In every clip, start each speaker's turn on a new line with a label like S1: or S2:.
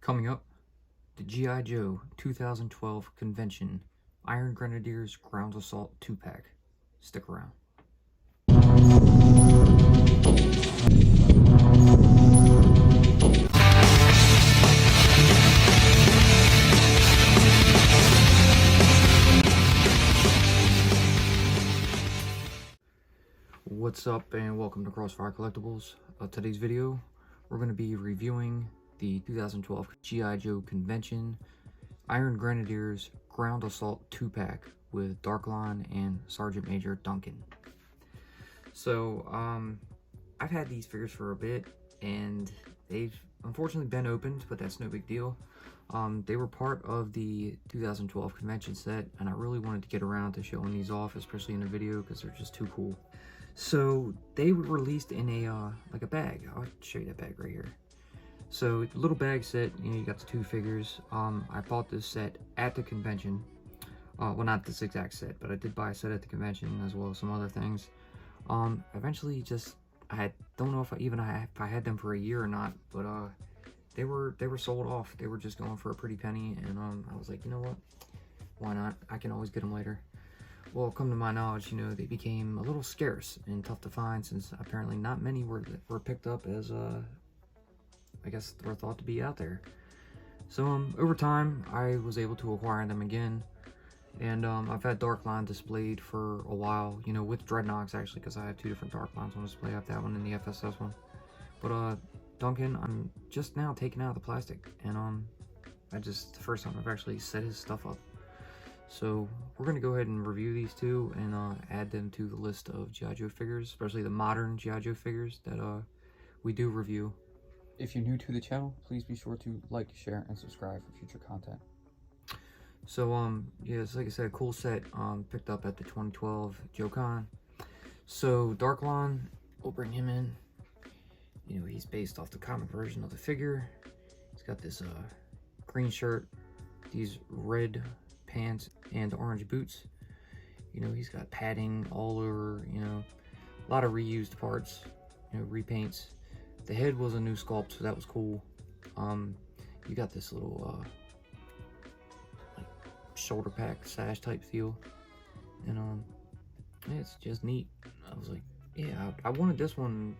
S1: Coming up, the G.I. Joe 2012 convention, Iron Grenadiers Ground Assault 2-pack. Stick around. What's up and welcome to Crossfire Collectibles. Today's video, we're going to be reviewing the 2012 G.I. Joe convention Iron Grenadiers Ground Assault 2-pack with Darklon and Sergeant Major Duncan. So, I've had these figures for a bit and they've unfortunately been opened, but that's no big deal. They were part of the 2012 convention set and I really wanted to get around to showing these off, especially in a video because they're just too cool. So they were released in a like a bag. I'll show you that bag right here. So little bag set, you got the two figures. I bought this set at the convention. Well, not this exact set, but I did buy a set at the convention as well as some other things. Eventually I don't know if I had them for a year or not, but they were sold off. They were just going for a pretty penny, and I was like, you know what? Why not? I can always get them later. Well, come to my knowledge, they became a little scarce and tough to find since apparently not many were picked up as, I guess, were thought to be out there. So, over time, I was able to acquire them again. And, I've had Darklon displayed for a while, with Dreadnoks, actually, because I have two different Darklons on display. I have that one and the FSS one. But, Duncan, I'm just now taking out the plastic. And, the first time I've actually set his stuff up. So we're going to go ahead and review these two and add them to the list of G.I. Joe figures, especially the modern G.I. Joe figures that we do review. If you're new to the channel, please be sure to like, share, and subscribe for future content. So yeah, it's like I said, a cool set picked up at the 2012 JoeCon. So Darklon, we'll bring him in. He's based off the comic version of the figure. He's got this green shirt, these red pants and orange boots. He's got padding all over, a lot of reused parts, repaints. The head was a new sculpt, so that was cool. You got this little like shoulder pack sash type feel, and yeah, it's just neat. I was like, yeah, I wanted this one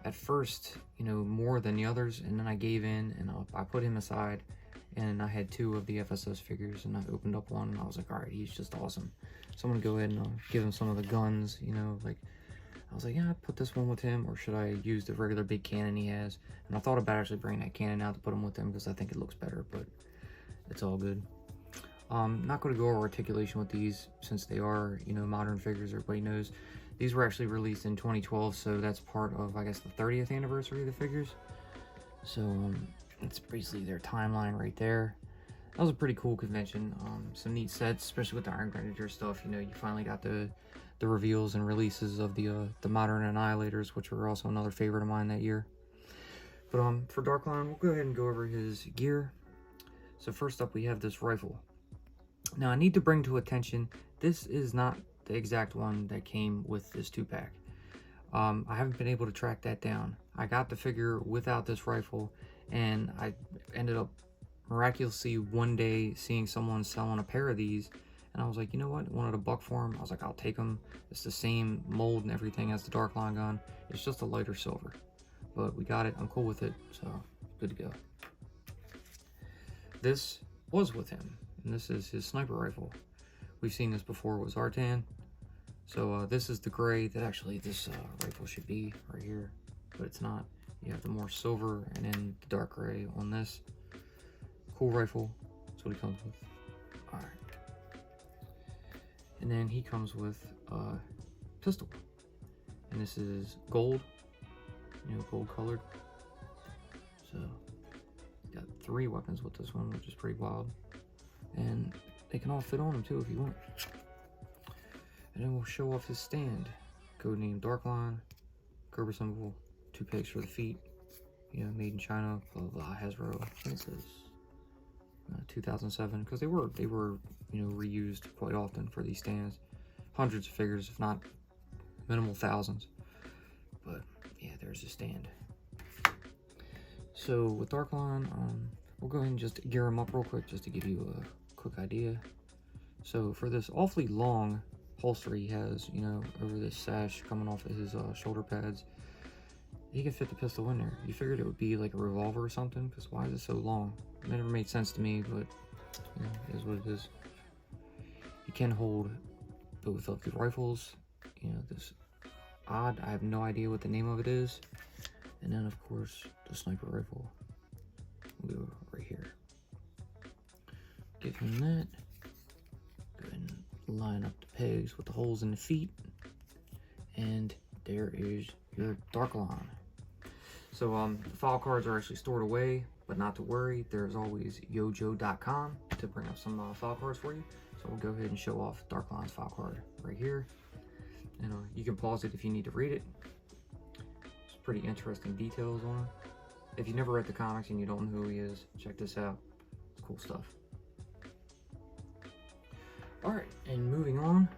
S1: at first, more than the others, and then I gave in and I put him aside. And I had two of the FSS figures, and I opened up one, and I was like, all right, he's just awesome. So I'm going to go ahead and give him some of the guns, I was like, yeah, I'd put this one with him, or should I use the regular big cannon he has? And I thought about actually bringing that cannon out to put him with him, because I think it looks better, but it's all good. Not going to go over articulation with these, since they are, modern figures, everybody knows. These were actually released in 2012, so that's part of, I guess, the 30th anniversary of the figures. So, it's basically their timeline right there. That was a pretty cool convention. Some neat sets, especially with the Iron Grenadier stuff. You finally got the reveals and releases of the modern Annihilators, which were also another favorite of mine that year. But for Darklon, we'll go ahead and go over his gear. So first up, we have this rifle. Now I need to bring to attention, this is not the exact one that came with this 2-pack. I haven't been able to track that down. I got the figure without this rifle, and I ended up miraculously one day seeing someone selling a pair of these, and I was like, you know what, I wanted a buck for them. I was like, I'll take them. It's the same mold and everything as the Darklon gun. It's just a lighter silver, but we got it. I'm cool with it, so good to go. This was with him, and this is his sniper rifle. We've seen this before with Zartan. So this is the gray that actually this rifle should be right here, but it's not. You have the more silver and then the dark gray on this. Cool rifle. That's what he comes with. Alright. And then he comes with a pistol. And this is gold. Gold colored. So, he's got 3 weapons with this one, which is pretty wild. And they can all fit on him too if you want. And then we'll show off his stand. Codename Darklon. Cobra symbol. 2 pegs for the feet, made in China, blah blah blah, Hasbro. I think it says 2007, because they were reused quite often for these stands. Hundreds of figures, if not minimal thousands. But yeah, there's a stand. So with Darklon, we'll go ahead and just gear him up real quick just to give you a quick idea. So for this awfully long holster he has, you know, over this sash coming off of his shoulder pads, he can fit the pistol in there. You figured it would be like a revolver or something, because why is it so long? It never made sense to me, but you know, it is what it is. You can hold both of the rifles, you know, this odd, I have no idea what the name of it is, and then of course the sniper rifle. We'll go right here. Give him that. Go ahead and line up the pegs with the holes in the feet, and there is your Darklon. So the file cards are actually stored away, but not to worry, there's always yojo.com to bring up some file cards for you. So we'll go ahead and show off Darklon's file card right here, and you can pause it if you need to read it. It's pretty interesting details on it. If you never read the comics and you don't know who he is, check this out. It's cool stuff. Alright, and moving on,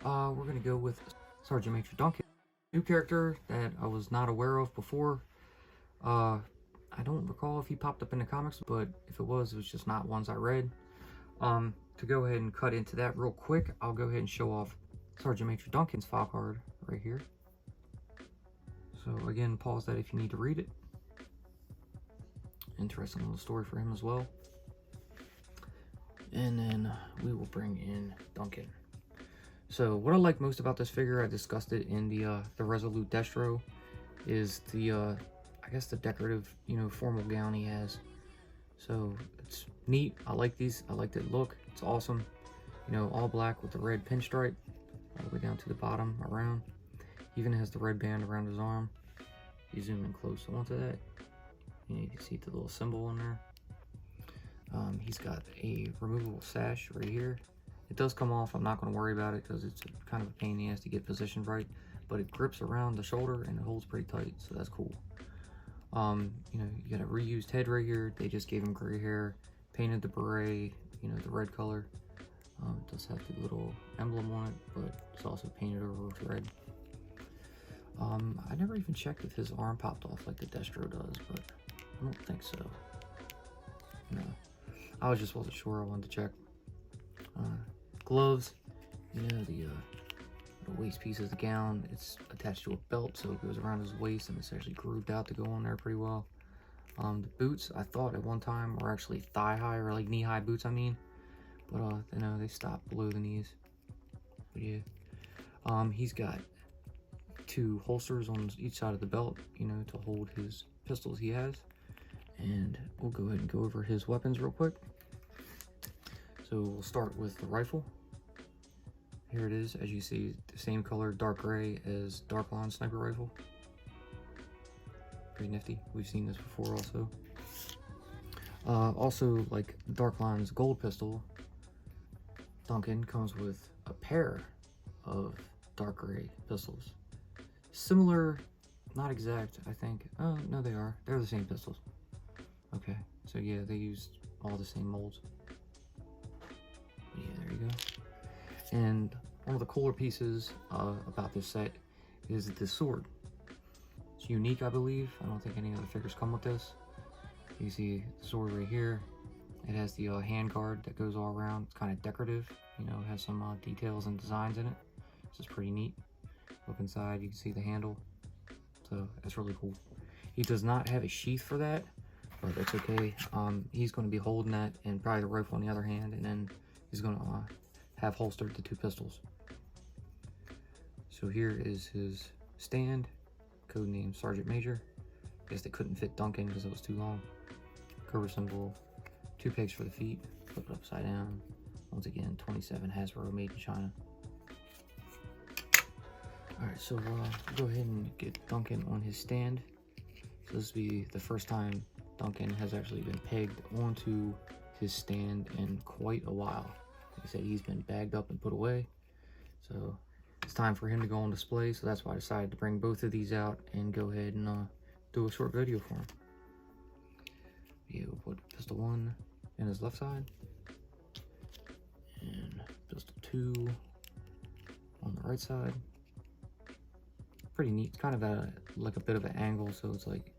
S1: we're going to go with Sergeant Major Duncan. New character that I was not aware of before. I don't recall if he popped up in the comics, but if it was just not ones I read. To go ahead and cut into that real quick, I'll go ahead and show off Sergeant Major Duncan's file card right here. So again, pause that if you need to read it. Interesting little story for him as well. And then we will bring in Duncan. So what I like most about this figure, I discussed it in the Resolute Destro, is the I guess the decorative, you know, formal gown he has. So it's neat. I like these. I like the look. It's awesome. You know, all black with the red pinstripe all the way down to the bottom around. Even has the red band around his arm. You zoom in close onto that, you know, you can see the little symbol in there. He's got a removable sash right here. It does come off. I'm not going to worry about it because it's kind of a pain in the ass to get positioned right, but it grips around the shoulder and it holds pretty tight, so that's cool. You know, you got a reused head right here. They just gave him gray hair, painted the beret, you know, the red color. It does have the little emblem on it, but it's also painted over with red. I never even checked if his arm popped off like the Destro does, but I don't think so. No, I wasn't sure. I wanted to check. Gloves, you know, the waist piece of the gown, it's attached to a belt, so it goes around his waist, and it's actually grooved out to go on there pretty well. The boots, I thought at one time were actually thigh high, or like knee high boots, I mean, but you know, they stopped below the knees. But yeah, he's got two holsters on each side of the belt, you know, to hold his pistols he has. And we'll go ahead and go over his weapons real quick. So we'll start with the rifle. Here it is, as you see, the same color, dark gray, as Darklon sniper rifle. Pretty nifty. We've seen this before also. Also, like Darklon's gold pistol, Duncan comes with a pair of dark gray pistols. Similar, not exact, I think. Oh, no, they are. They're the same pistols. Okay, so yeah, they used all the same molds. Yeah, there you go. And one of the cooler pieces about this set is this sword. It's unique, I believe. I don't think any other figures come with this. You see the sword right here. It has the hand guard that goes all around. It's kind of decorative. You know, it has some details and designs in it. This is pretty neat. Look inside, you can see the handle. So that's really cool. He does not have a sheath for that, but that's okay. He's going to be holding that and probably the rifle on the other hand, and then he's going to have holstered the two pistols. So here is his stand, codenamed Sergeant Major. I guess they couldn't fit Duncan because it was too long. Cobra symbol, 2 pegs for the feet, flip it upside down. Once again, 27 Hasbro, made in China. Alright, so we'll go ahead and get Duncan on his stand. So this will be the first time Duncan has actually been pegged onto his stand in quite a while. Like I said, he's been bagged up and put away. So it's time for him to go on display, so that's why I decided to bring both of these out and go ahead and do a short video for him. Yeah, we'll put pistol 1 in his left side, and pistol 2 on the right side. Pretty neat. It's kind of at like a bit of an angle, so it's like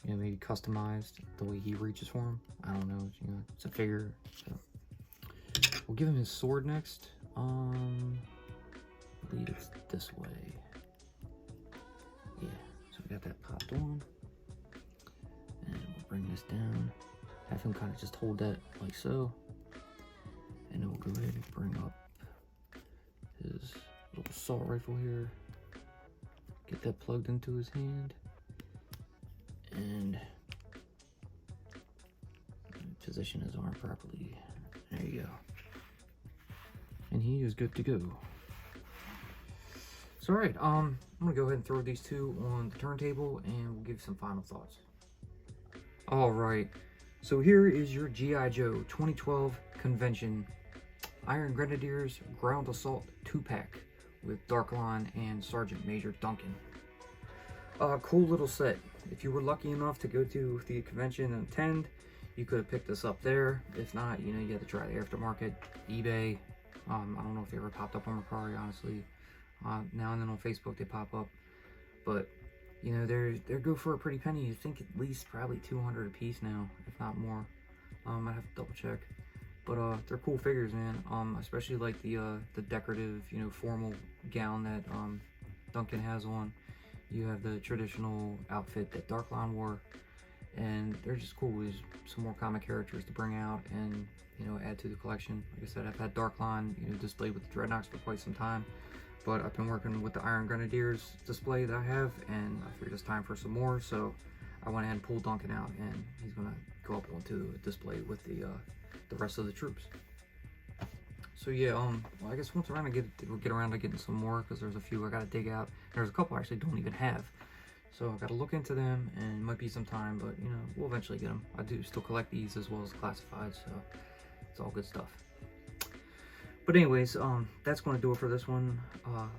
S1: you know, maybe customized the way he reaches for him. I don't know, you know, it's a figure. So we'll give him his sword next. I believe it's this way. Yeah, so we got that popped on. And we'll bring this down. Have him kind of just hold that like so. And then we'll go ahead and bring up his little assault rifle here. Get that plugged into his hand. And position his arm properly. There you go. And he is good to go. So alright, I'm gonna go ahead and throw these two on the turntable and we'll give some final thoughts. Alright, so here is your G.I. Joe 2012 convention Iron Grenadiers Ground Assault 2-pack with Darklon and Sergeant Major Duncan. Cool little set. If you were lucky enough to go to the convention and attend, you could have picked this up there. If not, you know, you had to try the aftermarket, eBay. I don't know if they ever popped up on Mercari, honestly. Now and then on Facebook they pop up, but you know, they're go for a pretty penny. You think at least probably 200 a piece now, if not more. I'd have to double check, but they're cool figures, man. Especially like the decorative, you know, formal gown that Duncan has on. You have the traditional outfit that Darklon wore, and they're just cool. There's some more comic characters to bring out and, you know, add to the collection. Like I said, I've had Darklon, you know, displayed with the Dreadnoks for quite some time, but I've been working with the Iron Grenadiers display that I have, and I figured it's time for some more, so I went ahead and pulled Duncan out, and he's gonna go up onto a display with the rest of the troops. So yeah, well, I guess once we'll get around to getting some more, because there's a few I gotta dig out. There's a couple I actually don't even have, so I gotta look into them, and it might be some time, but you know, we'll eventually get them. I do still collect these as well as classified, so it's all good stuff. But anyways, that's going to do it for this one.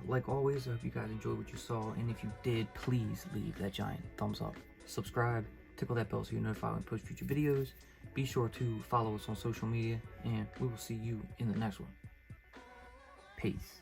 S1: Like always, I hope you guys enjoyed what you saw, and if you did, please leave that giant thumbs up, subscribe, tickle that bell so you're notified when I post future videos. Be sure to follow us on social media, and we will see you in the next one. Peace.